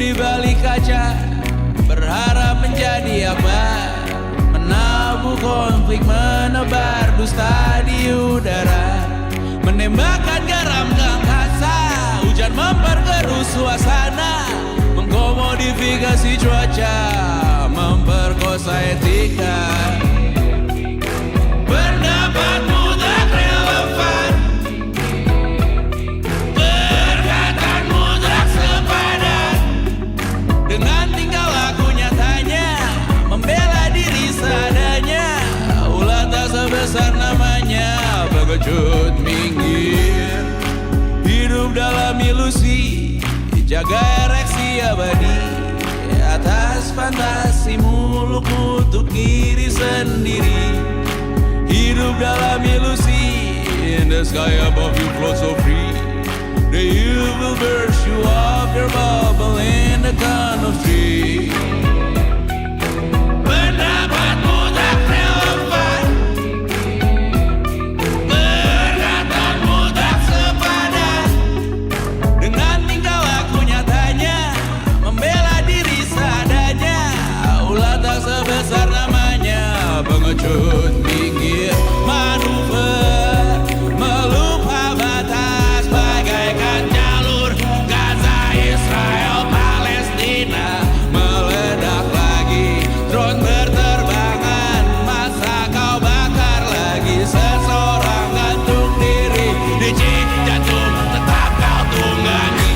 di balik kaca, berharap menjadi apa? Menabuh konflik, menebar dusta di udara, menembakkan garam ke angkasa, hujan memperkeruh suasana, mengkomodifikasi cuaca, memperkosa etika. Pendapatmu tak relevan, perkataanmu tak sepadan dengan tingkah laku nyatanya, membela diri seadanya. Ulah tak sebesar namanya, pengecut minggir. Hidup dalam ilusi, jaga ereksi abadi, atas fantasi muluk untuk diri sendiri. Hidup dalam ilusi, in the sky above you float so free. The you will burst you off your bubble in the crown of tree. Pendapatmu tak relevan, perkataanmu tak sepadan dengan tingkah laku nyatanya, membela diri seadanya. Ulah tak sebesar namanya, pengecut minggir. Manuver melupa batas bagaikan jalur Gaza, Israel, Palestina. Meledak lagi, drone berterbangan, masa kau bakar lagi. Seseorang gantung diri, di jantung tetap kau tunggangi.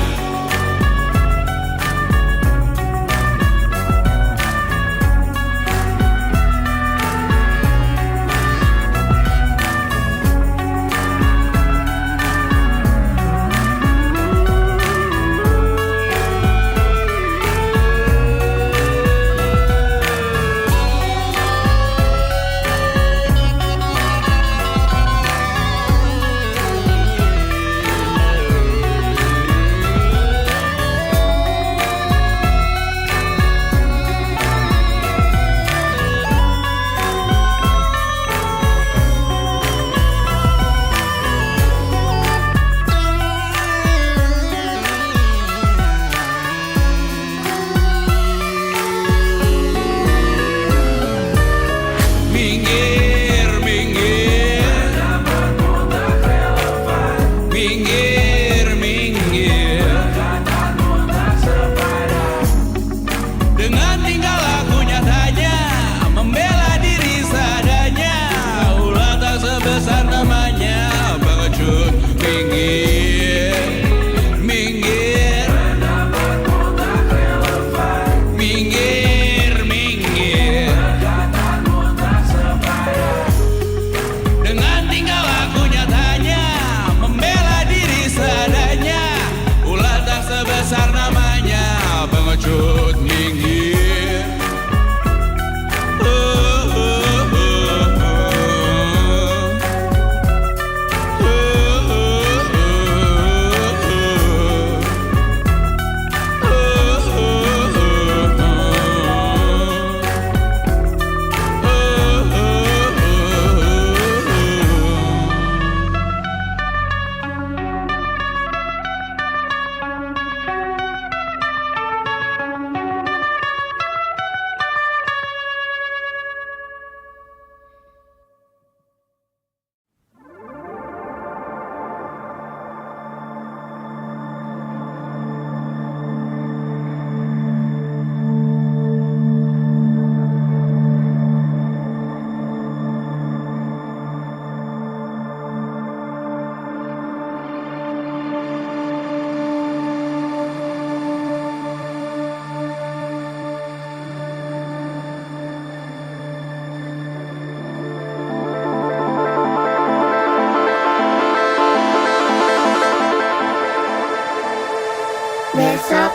Besok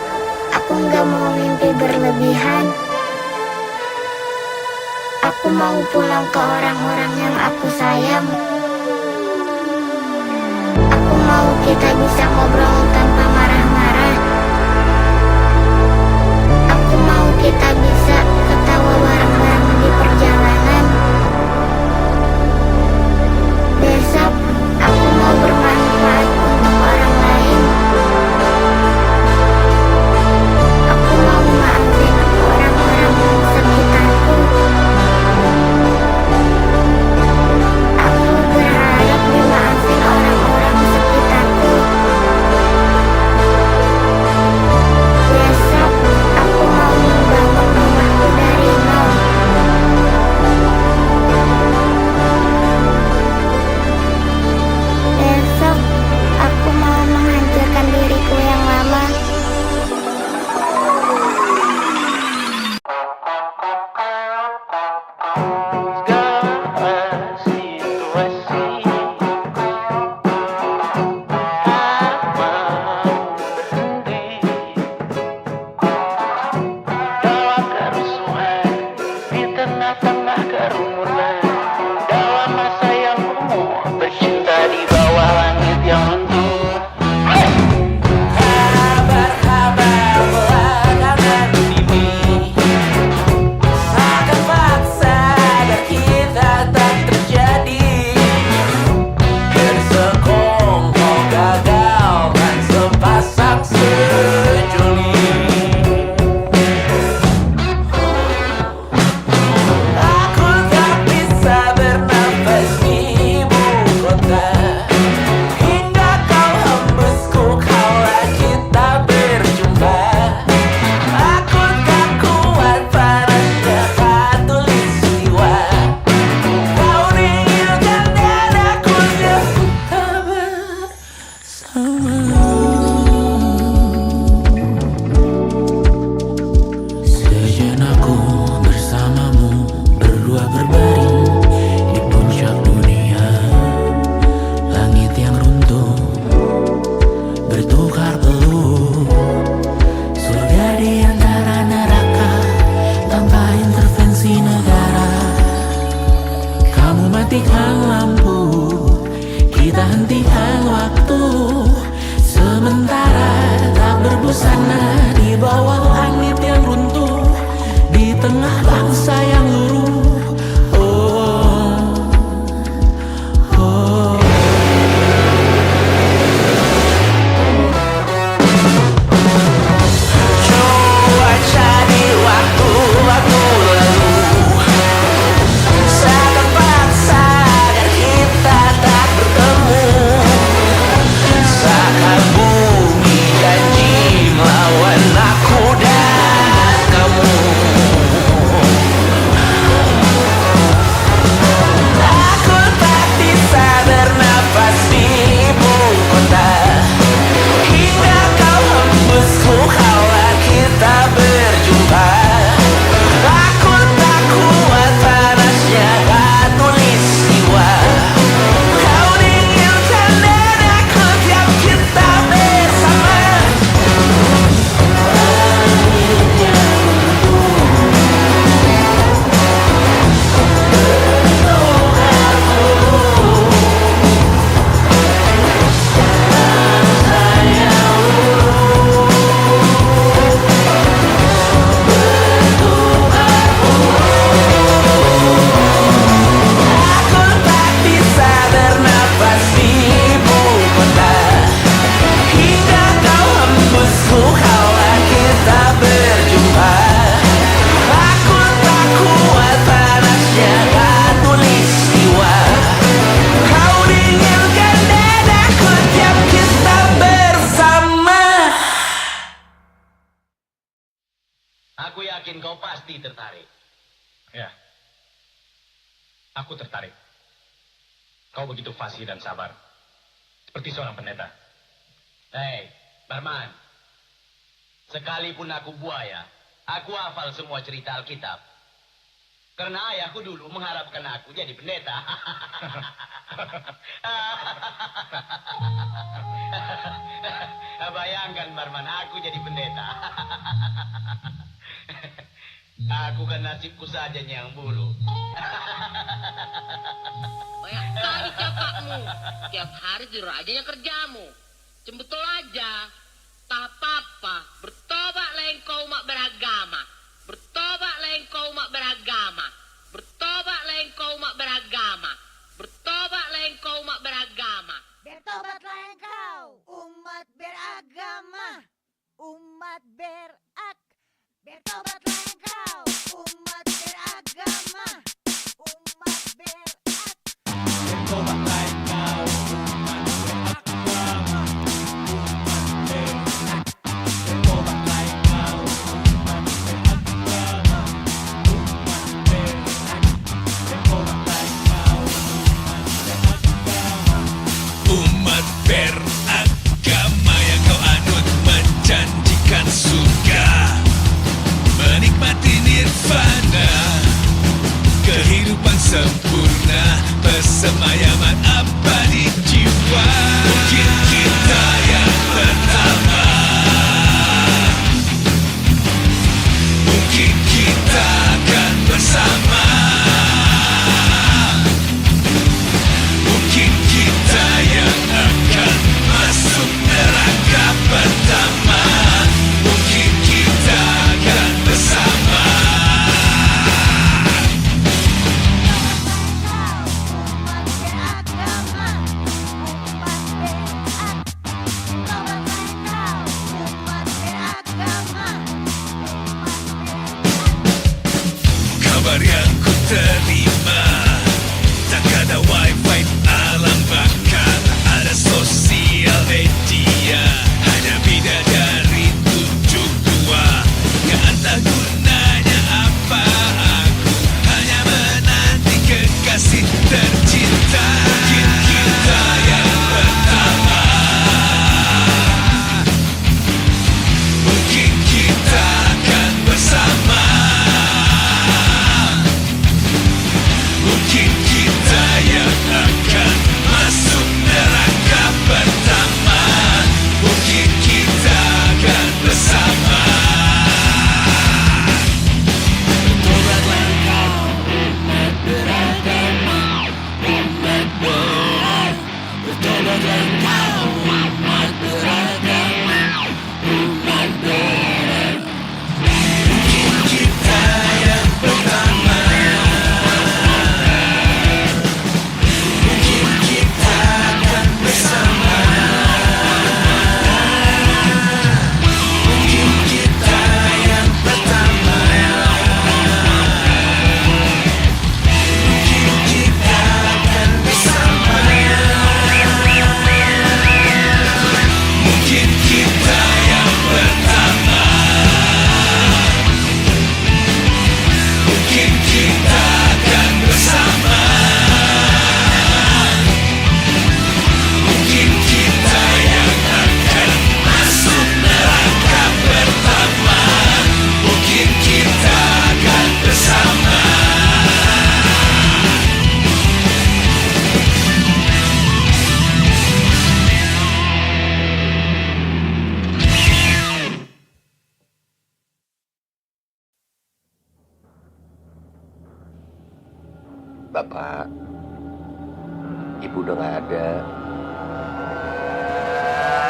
aku nggak mau mimpi berlebihan. Aku mau pulang ke orang-orang yang aku sayang. Aku mau kita bisa ngobrol tanpa marah-marah. Aku mau kita bisa ketawa bareng-bareng di perjalanan. Besok aku mau bermanfaat untuk orang lain. Aku Aku yakin kau pasti tertarik. Ya, aku tertarik. Kau begitu fasih dan sabar. Seperti seorang pendeta. Hei, Barman. Sekalipun aku buaya, aku hafal semua cerita Alkitab. Karena ayahku dulu mengharapkan aku jadi pendeta. Bayangkan, Barman, aku jadi pendeta. Aku kan nasibku saja yang buruk. Banyak kali cakapmu. Tiap hari tidur aja ya kerjamu. Cembetul aja. Tak apa-apa. Bertobatlah engkau umat beragama. Bertobatlah engkau umat beragama. Bertobatlah engkau umat beragama. Bertobatlah engkau umat beragama. Bertobatlah engkau, umat beragama, umat berak. Bertobatlah engkau, umat beragama, umat berak. Bertobatlah engkau umat beragama, umat berak. Bertobatlah engkau umat beragama, umat berak. Bertobatlah engkau umat beragama yang kau anut menjanjikan surga, menikmati nirvana, kehidupan sempurna, persemayaman abadi jiwa. Mungkin kita yang pertama, mungkin kita akan bersama, mungkin kita yang akan masuk neraka pertama, mungkin kita akan bersama. Kabar yang ku terima, tak ada wifi alam bakar, ada sosial media, hanya bidadari 72. Gak entah gunanya apa, aku hanya menanti kekasih tercinta. Mungkin kita yang pertama, mungkin kita akan bersama, mungkin kita yang akan masuk neraka pertama, mungkin kita akan bersama. Bertobatlah engkau umat beragama, umat berak. Bertobatlah engkau umat beragama, umat berak. Mungkin kita yang pertama, mungkin kita akan bersama, mungkin kita yang pertama, mungkin kita akan bersama, mungkin kita yang pertama, mungkin kita akan bersama, mungkin kita yang akan masuk neraka pertama, mungkin kita akan bersama. Bapak, Ibu udah gak ada.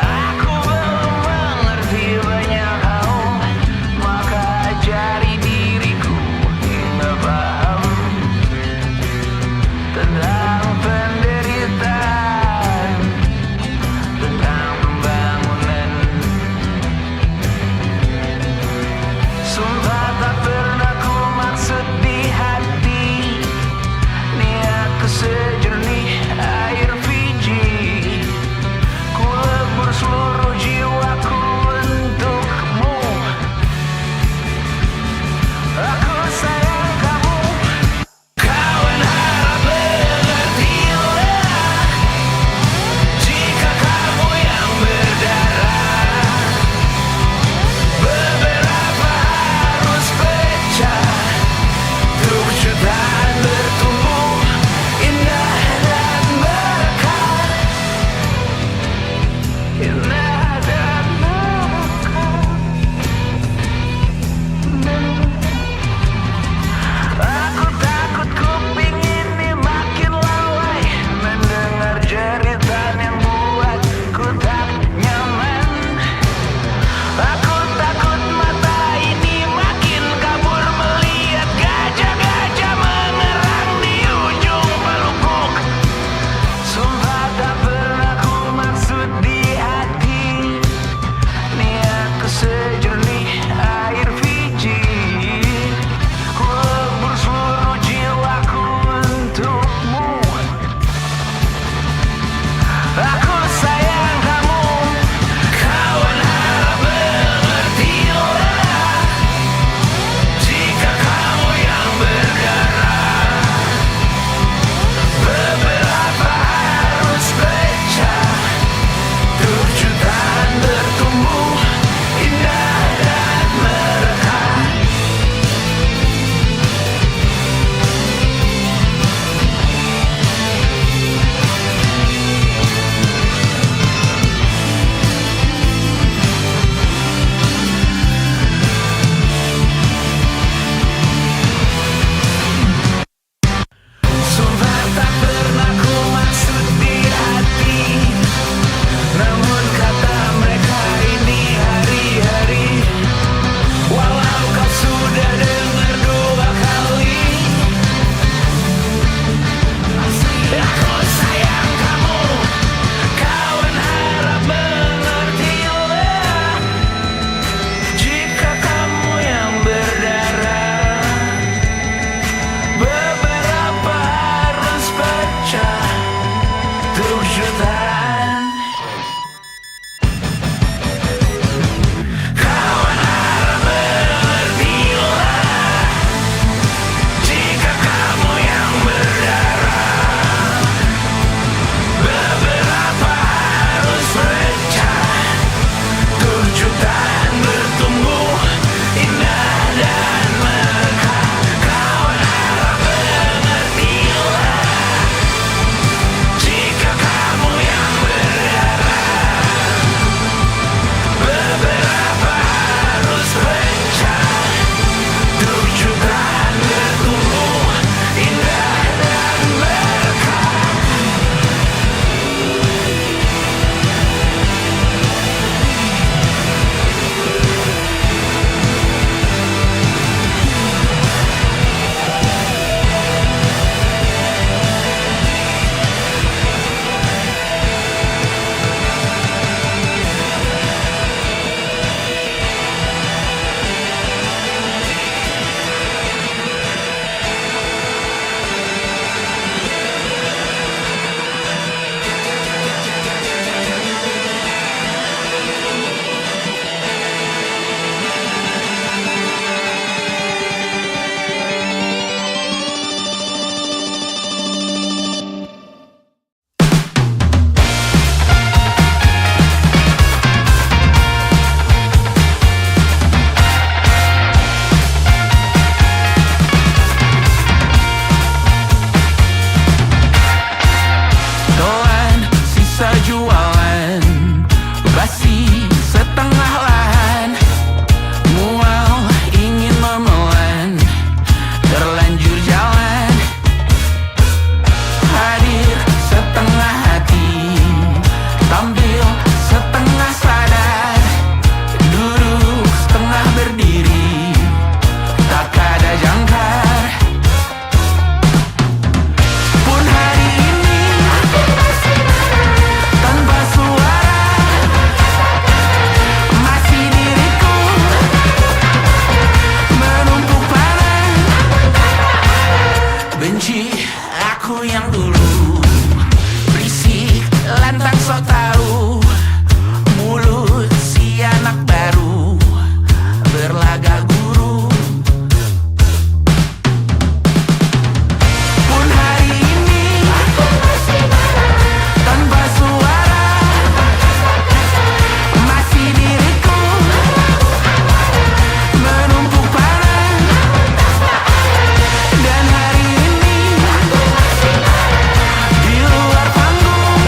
Aku belum mengerti banyak hal, maka ajari diriku hingga paham tentang penderitaan, tentang pembangunan. Sumpah tak pernah ku maksud di hati, niatku sejernih air Fiji. tahu mulut si anak baru berlagak guru. Pun hari ini tanpa suara masih diriku menumpuk parah. Dan hari ini di luar panggung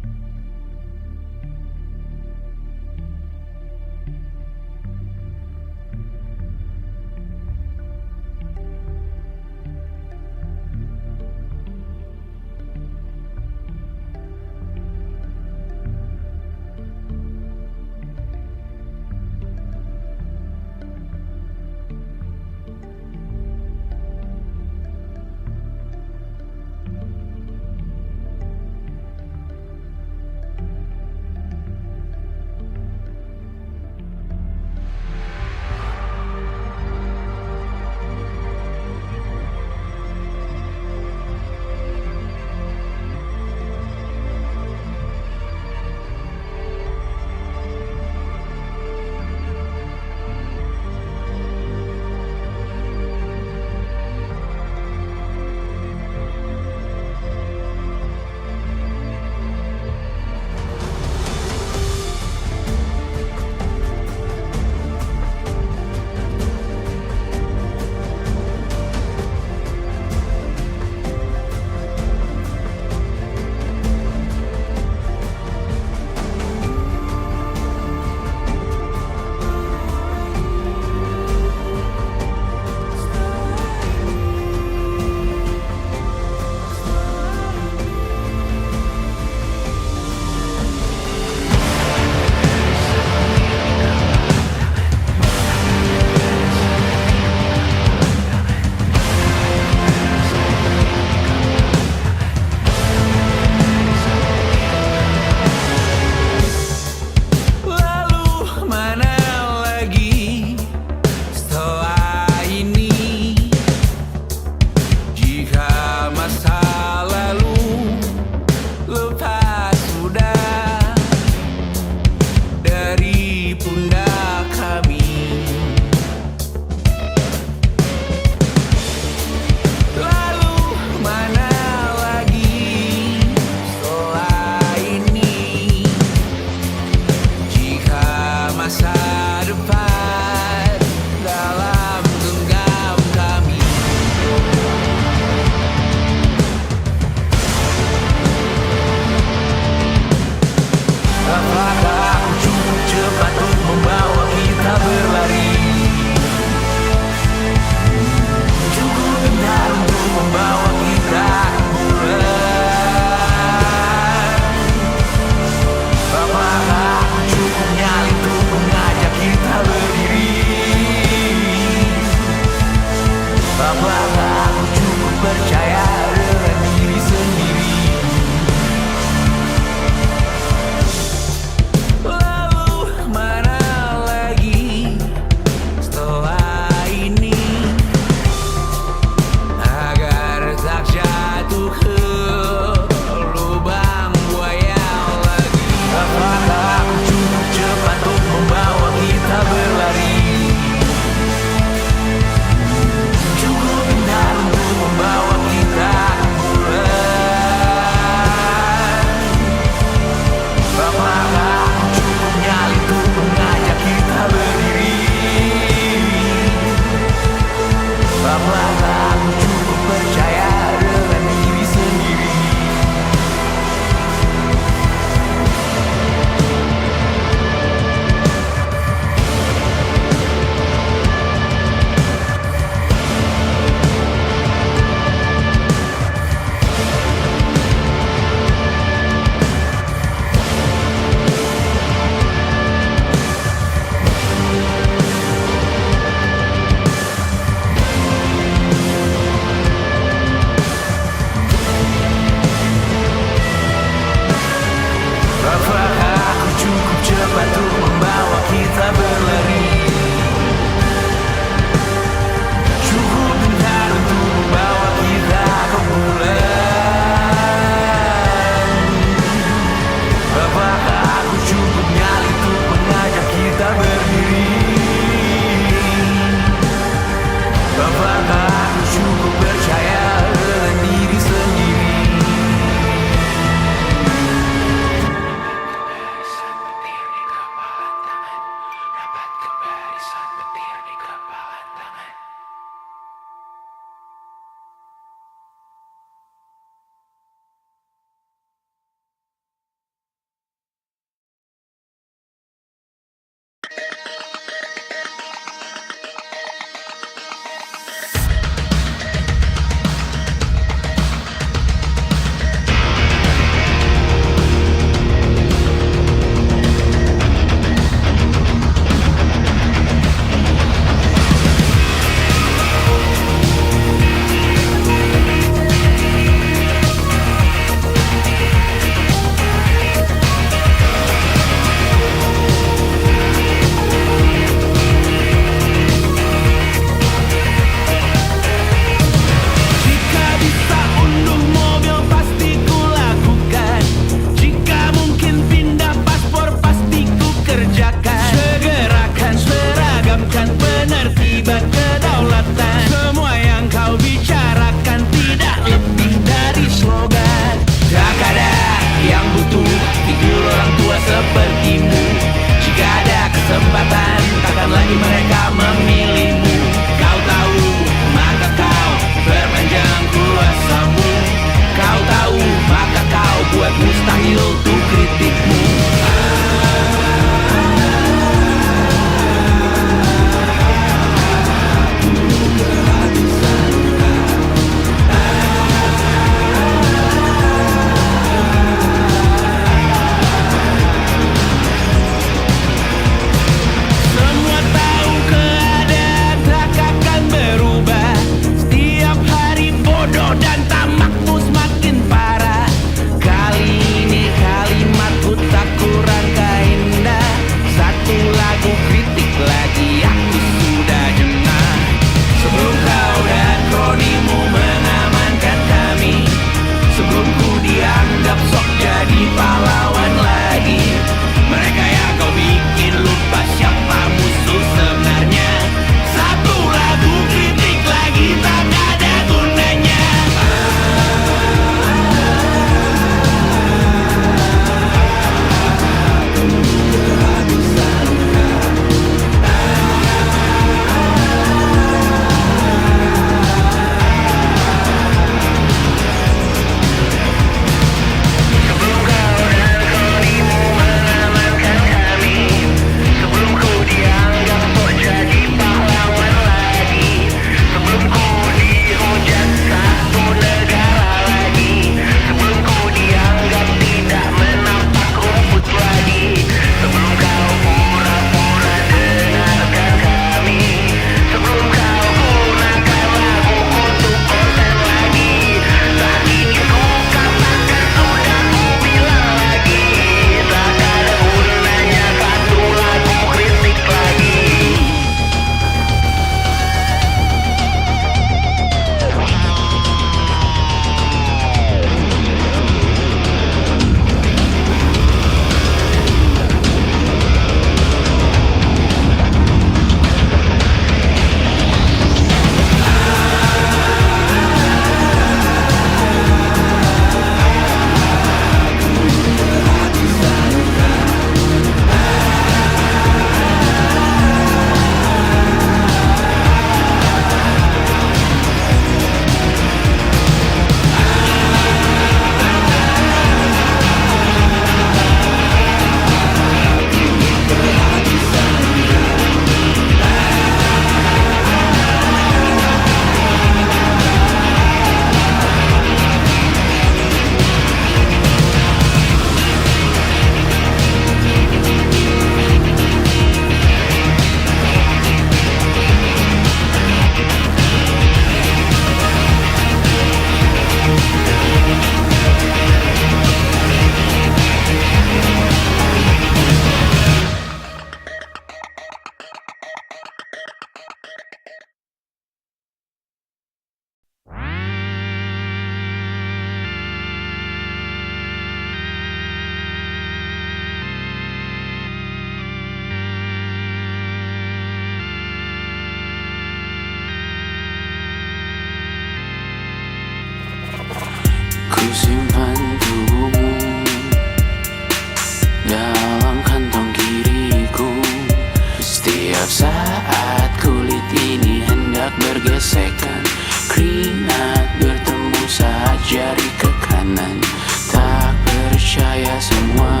Setiap saat kulit ini hendak bergesekan, keringat bertemu saat jari ke kanan. Tak percaya semua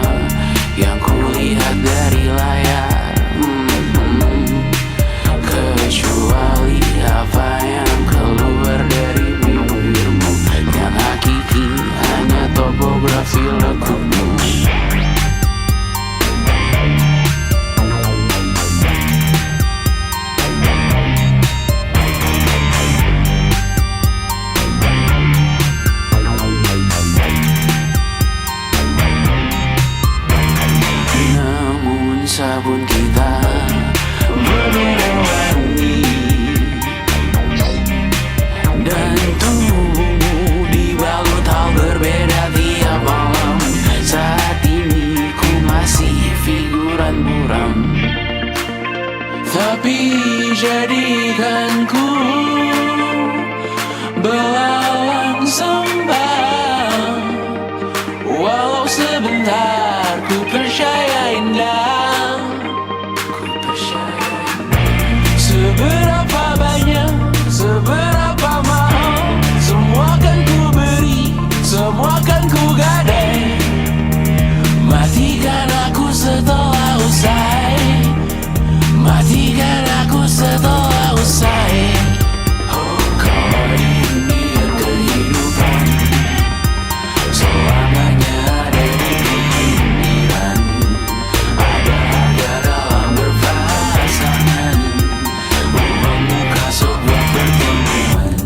yang kulihat dari layar, kecuali apa yang keluar dari bibirmu. Yang hakiki hanya topografi lekukmu. Sabun kita berbeda wangi, dan tubuhmu dibalut hal berbeda tiap malam. Saat ini ku masih figuran buram, tapi jadikan ku belalang sembah. Walau sebentar ku percaya indah, seberapa banyak, seberapa mahal, semua kan ku beri, semua kan ku gadai. Matikan aku setelah usai, matikan aku setelah usai. Oh, kau hadir kehidupan, selamanya ada di pinggiran. Ada dalam berpasangan, membuka sebuah pertemuan.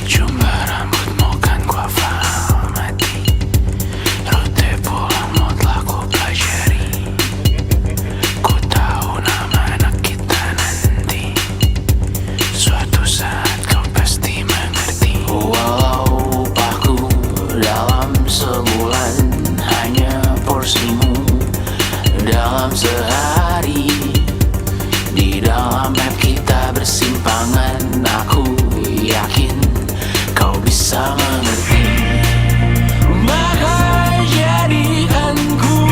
Jumlah rambutmu kan ku hafal mati, rute pulangmu telah ku pelajari. Ku tahu nama anak kita nanti, suatu saat kau pasti mengerti. Walau upahku dalam sebulan hanya porsimu dalam sehari. Di dalam map kita bersimpangan, aku yakin kau bisa mengerti. Maka jadikan ku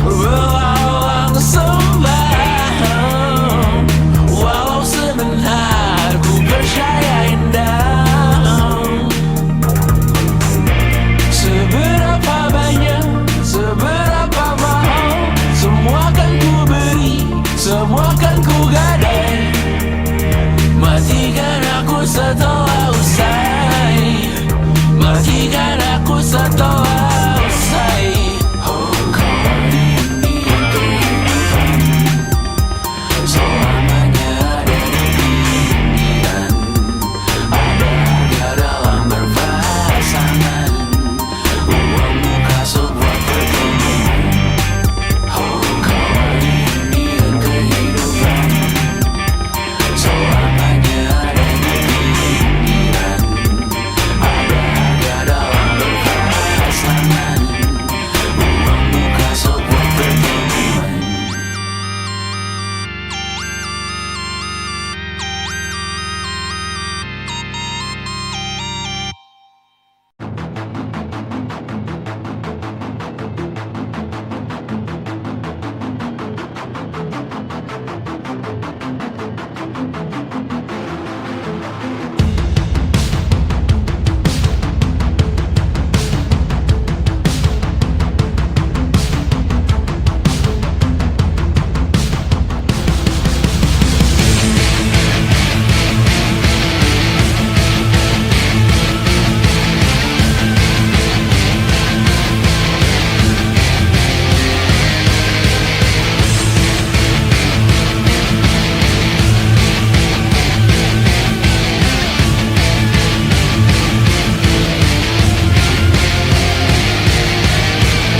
belalang sembah. Walau sebentar ku percaya indah, seberapa banyak, seberapa mahal, semua kan ku beri, semua kan ku gadai. Matikan aku setelah usai, matikan aku setelah usai. Oh, kau hadir di kehidupan, selamanya ada di pinggiran. Ada dalam berpasangan, membuka sebuah pertemuan. Oh, kau hadir di kehidupan, selamanya ada di pinggiran. Ada dalam berpasangan, membuka sebuah pertemuan.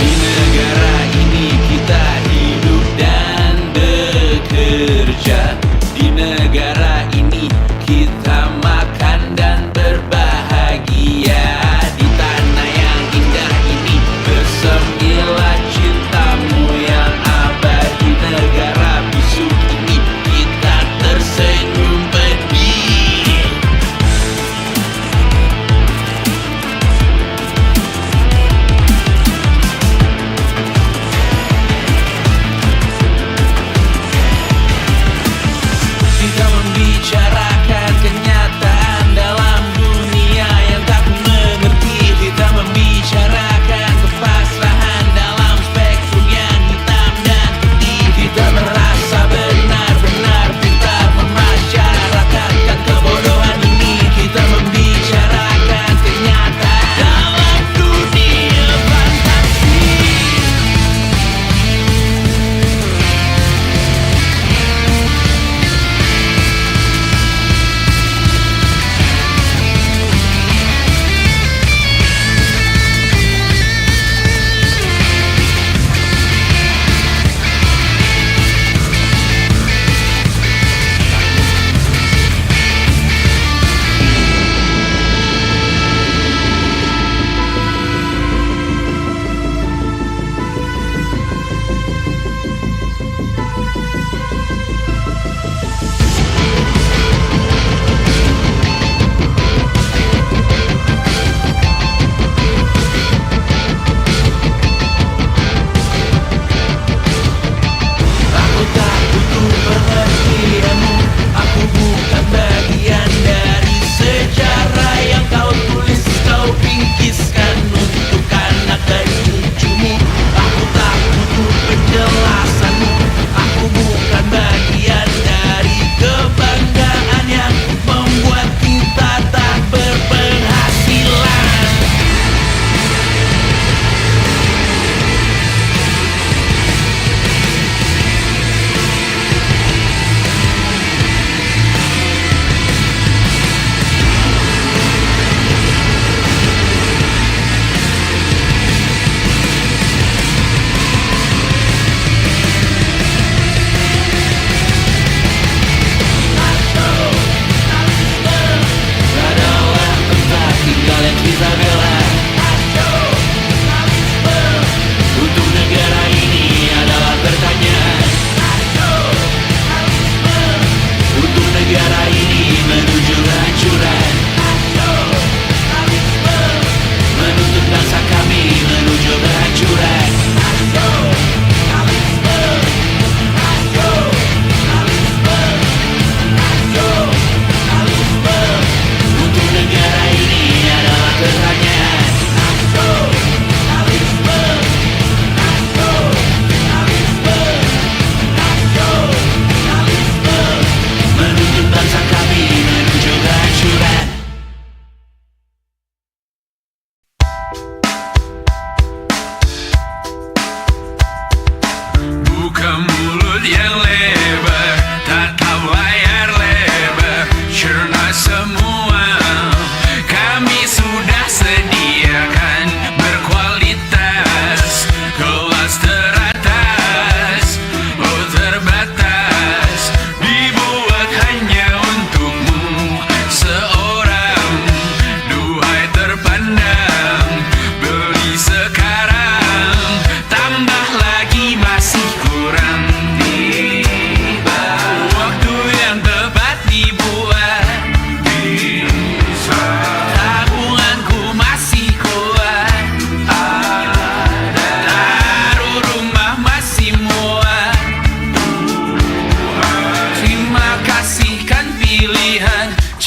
Di negara ini kita hidup dan bekerja. Di negara ini kita makan dan berbahagia. Di tanah yang indah ini bersemilah cintamu yang abadi. Negara bisu ini kita tersenyum pedih.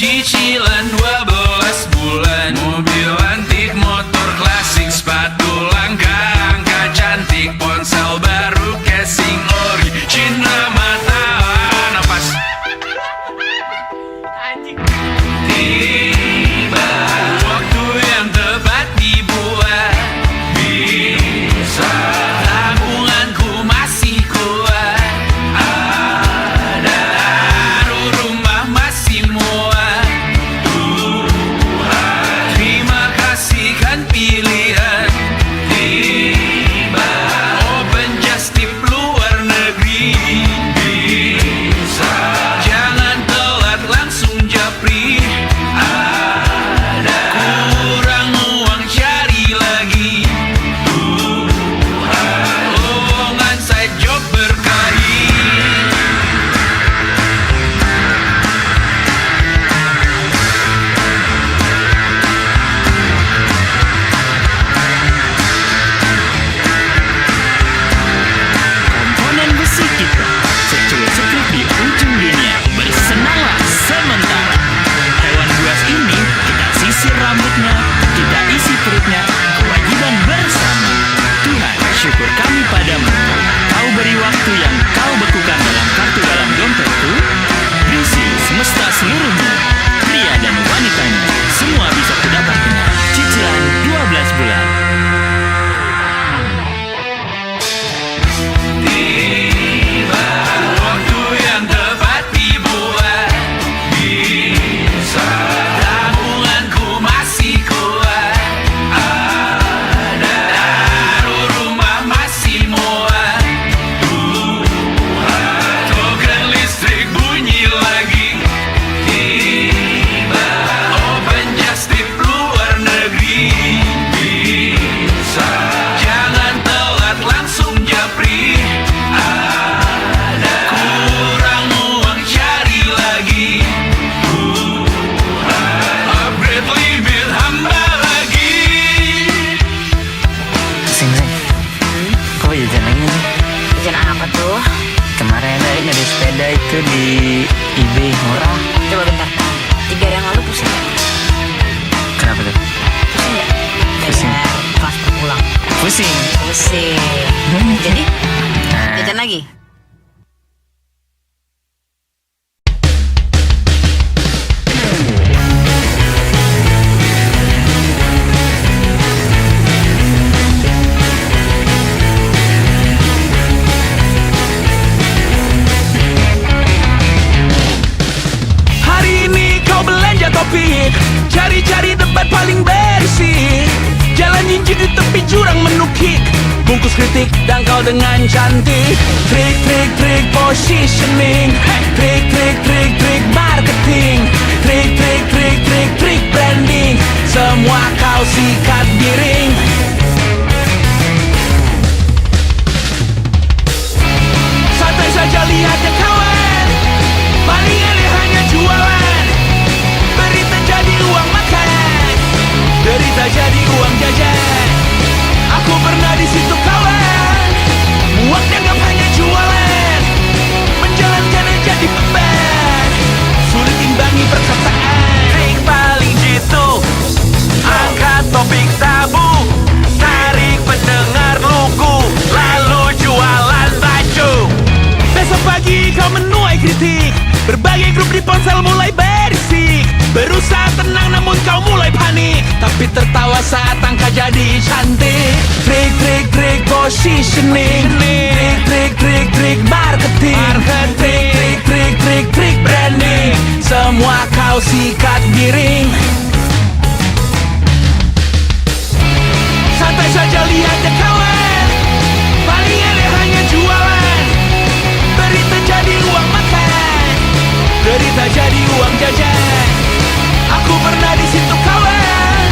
Cicilan 12 bulan, mobil antik, motor klasik, sepatu langka, angka cantik, ponsel baru, casing ori, cindera mata, napas. Tiba waktu yang tepat dibuat, bisa tabunganku masih kuat, ada rumah masih muat. Tuhan, terima kasih kan pilihan. Tiba open just tip luar negeri, bisa jangan telat langsung japri. Ada kurang uang cari lagi. Tuhan, lowongan side job berkahi. Komponen besi kita secuil-secuil di ujung dunia, bersenanglah sementara. Hewan buas ini kita sisir rambutnya, kita isi perutnya, kewajiban bersama. Tuhan, syukur kami padamu. Kau beri waktu yang kau bekukan dalam kartu dalam dompetku. Berisi semesta seluruhnya, pria dan wanitanya, semua bisa kudapatkan. Cicilan 12 bulan. Tiba waktu yang tepat dibuat, bisa tabunganku masih kuat, ada rumah masih muat. Tuhan, token listrik bunyi lagi. Tiba open just tip luar negeri, bisa jangan telat langsung japri. Ada kurang uang cari lagi. Tuhan, upgrade limit hamba lagi. Sing, kau jajan lagi nih? Jajan apa tuh? Kemarin ada sepeda itu di eBay murah. Coba bentar. 3 hari yang lalu pusing ya? Kenapa tuh? Pusing ya? Pusing. Pas pulang. Pusing. Pusing. Jadi, Nah, jajan lagi? Hari ini kau belanja topik, cari-cari tempat paling bersih, jalan jinjit di tepi jurang menukik, bungkus kritik dangkal dengan cantik. Trik positioning, trik marketing, trik branding, semua kau sikat giring. Santai saja lihat ya kawan, paling aneh hanya jualan. Berita jadi uang makan, derita jadi uang jajan. Aku pernah di situ kawan, muak dianggap hanya jualan, menjalankannya jadi beban, sulit imbangi perkataan. Trik paling jitu, angkat topik tabu, tarik pendengar lugu, lalu jualan baju. Besok pagi kau menuai kritik, berbagai grup di ponsel mulai berisik. Berusaha tenang namun kau mulai panik, tapi tertawa saat angka jadi cantik. Trik positioning, trik marketing, trik branding, semua kau sikat giring. Santai saja lihat ya kawan, paling aneh hanya jualan. Berita jadi uang makan, derita jadi uang jajan. Aku pernah di situ kawan,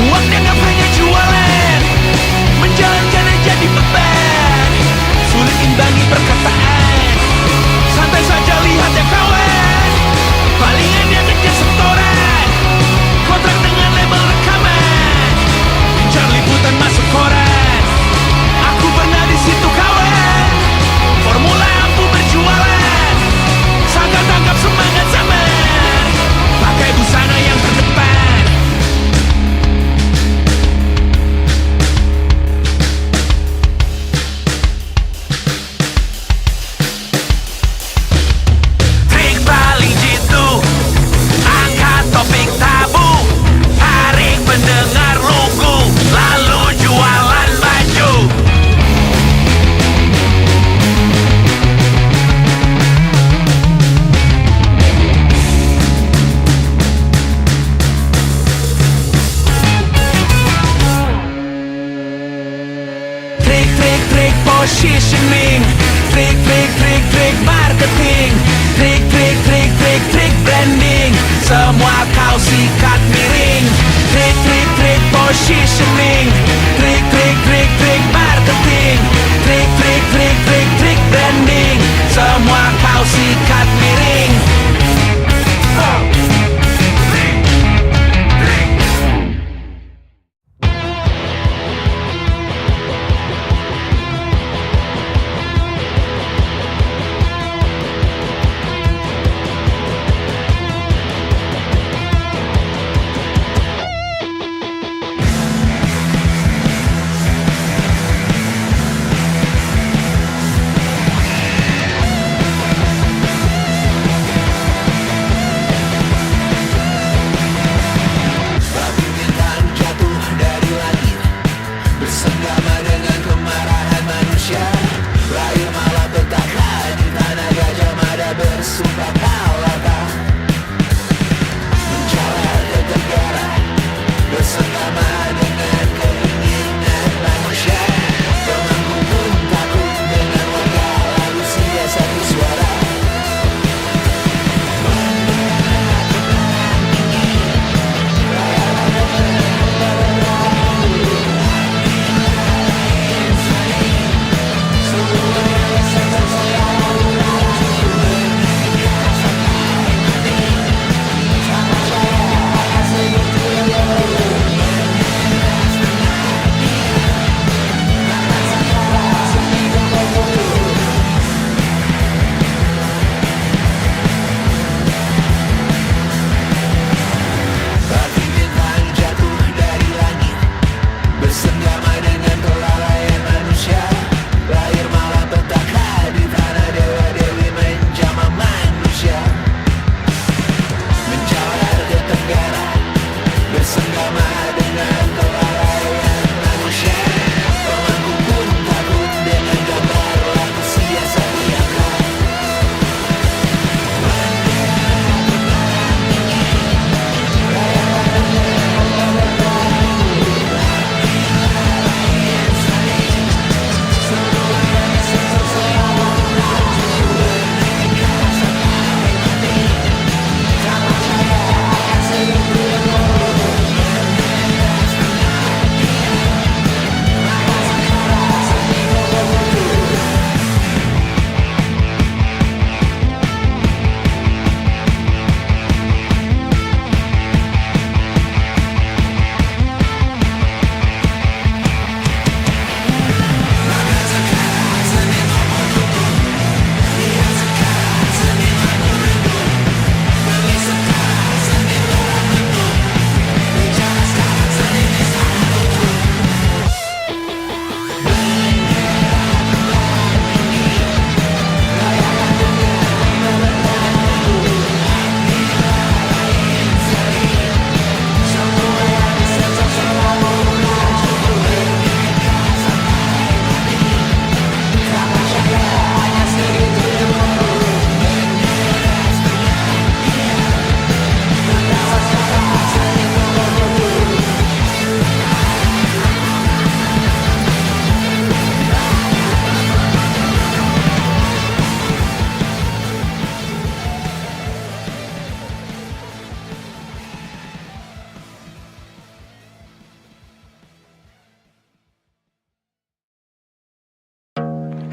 muak dianggap hanya jualan, menjalankannya jadi beban, sulit imbangi perkataan. Santai saja lihat ya kawan, palingan dia kecil sikat miring. Trik positioning. Trik marketing. Trik branding. Semua kau sikat miring.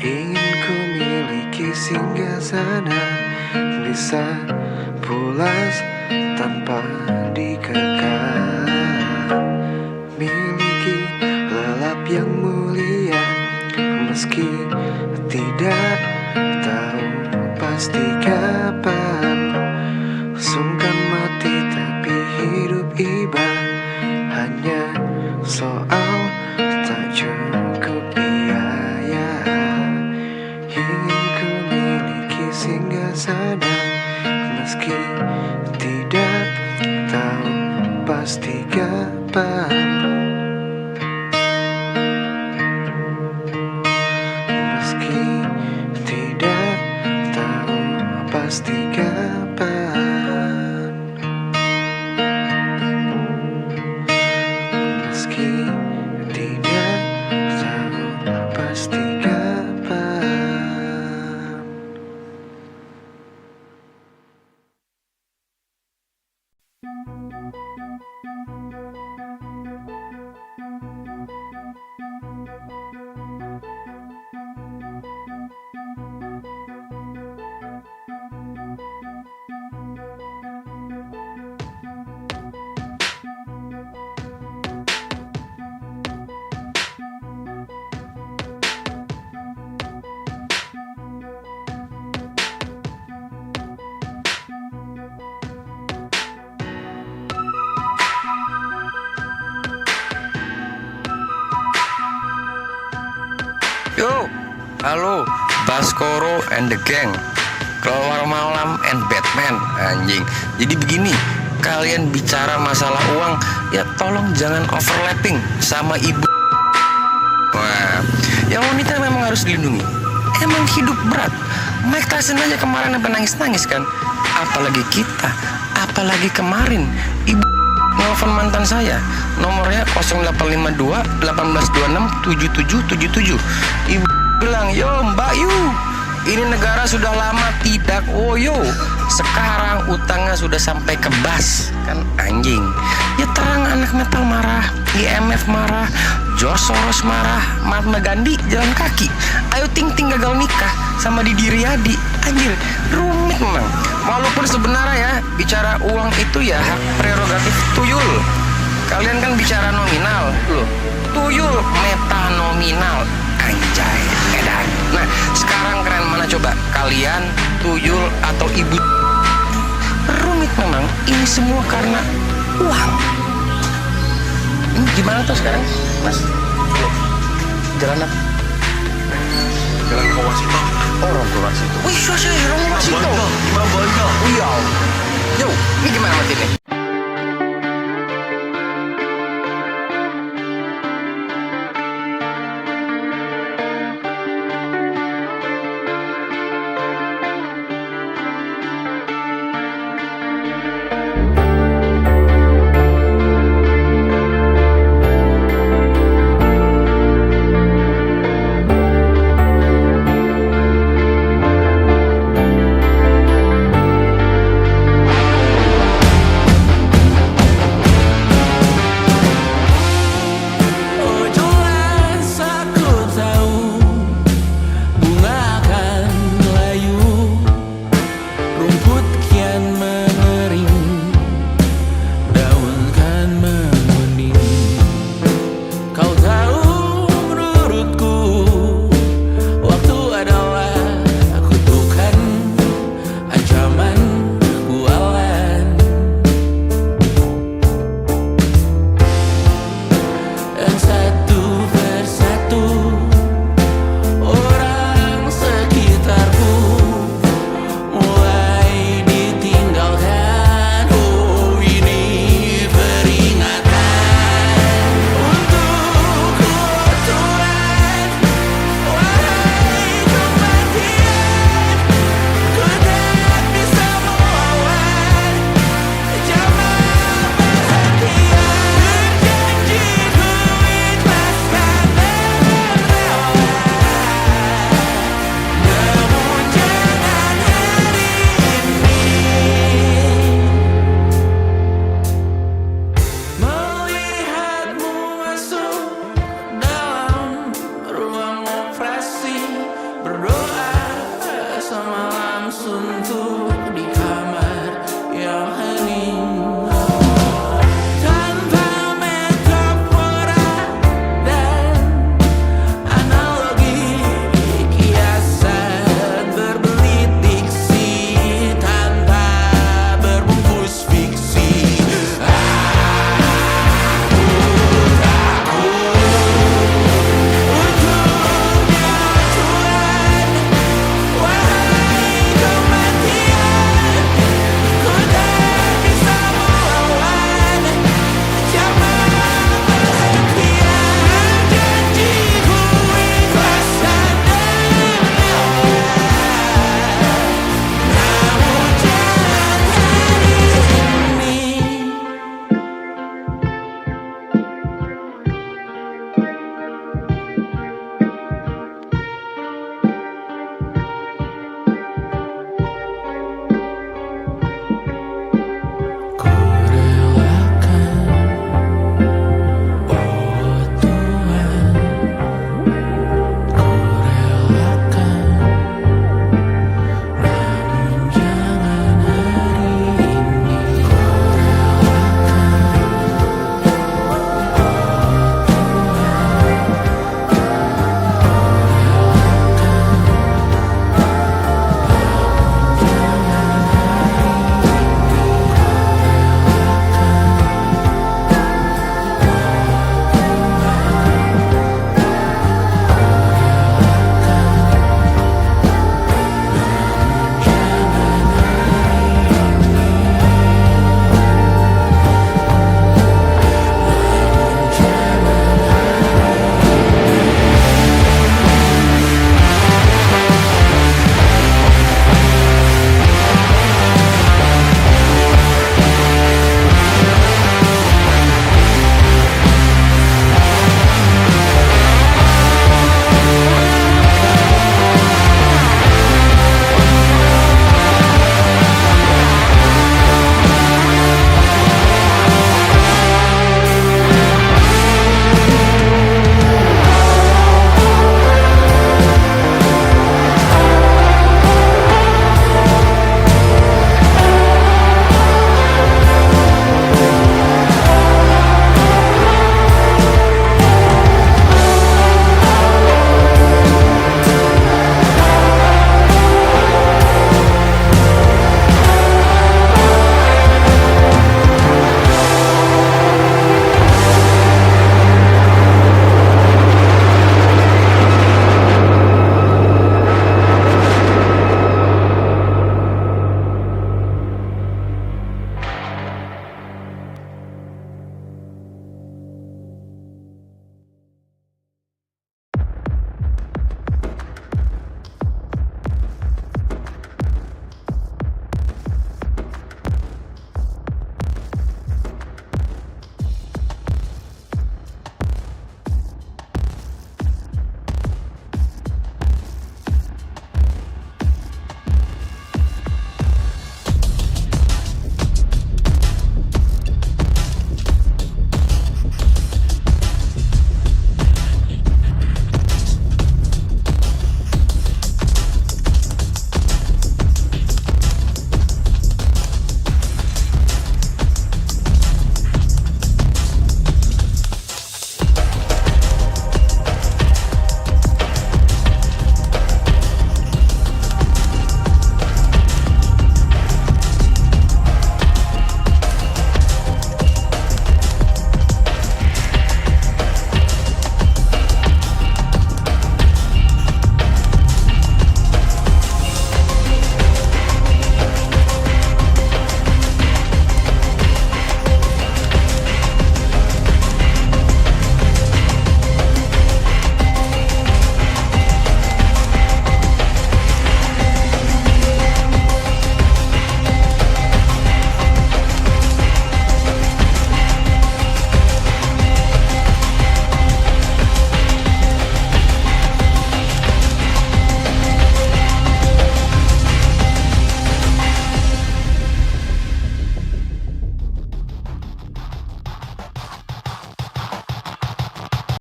Ingin ku miliki singgasana, bisa pulas tanpa dikekang. Miliki lelap yang mulia, meski tidak tahu pasti kapan. Sungkan mati tapi hidup iba, hanya soal tak cukup biaya. Ingin ku miliki singgasana, meski tidak tahu pasti kapan. Meski tidak tahu pasti kapan. Meski tidak tahu pasti kapan. Yo, halo, Baskoro and the gang, keluar malam and Batman, anjing. Jadi begini, kalian bicara masalah uang, ya tolong jangan overlapping sama ibu. Wah, yang wanita memang harus dilindungi. Emang hidup berat. Mike Tyson aja kemarin sampai nangis-nangis kan. Apalagi kita, apalagi kemarin ibu nelfon mantan saya, nomornya 0852 1826 7777. Ibu bilang, yo Mbak Yu, ini negara sudah lama tidak woyo. Sekarang utangnya sudah sampai ke bas. Kan anjing. Ya terang anak metal marah, IMF marah, George Soros marah, Mahatma Gandhi jalan kaki, Ayu Ting Ting gagal nikah sama Didi Riyadi. Anjir, rumit memang. Walaupun sebenarnya ya, bicara uang itu ya hak prerogatif tuyul. Kalian kan bicara nominal, loh. Tuyul meta nominal, anjay, edan. Nah, sekarang keren mana coba? Kalian, tuyul atau ibu? Rumit memang. Ini semua karena uang. Ini gimana tuh sekarang, Mas? Jalan apa? Jalan ke Wasito. Orang keluar situ. Wih, sih, orang keluar situ. Iya. Yo, ini gimana mati nih?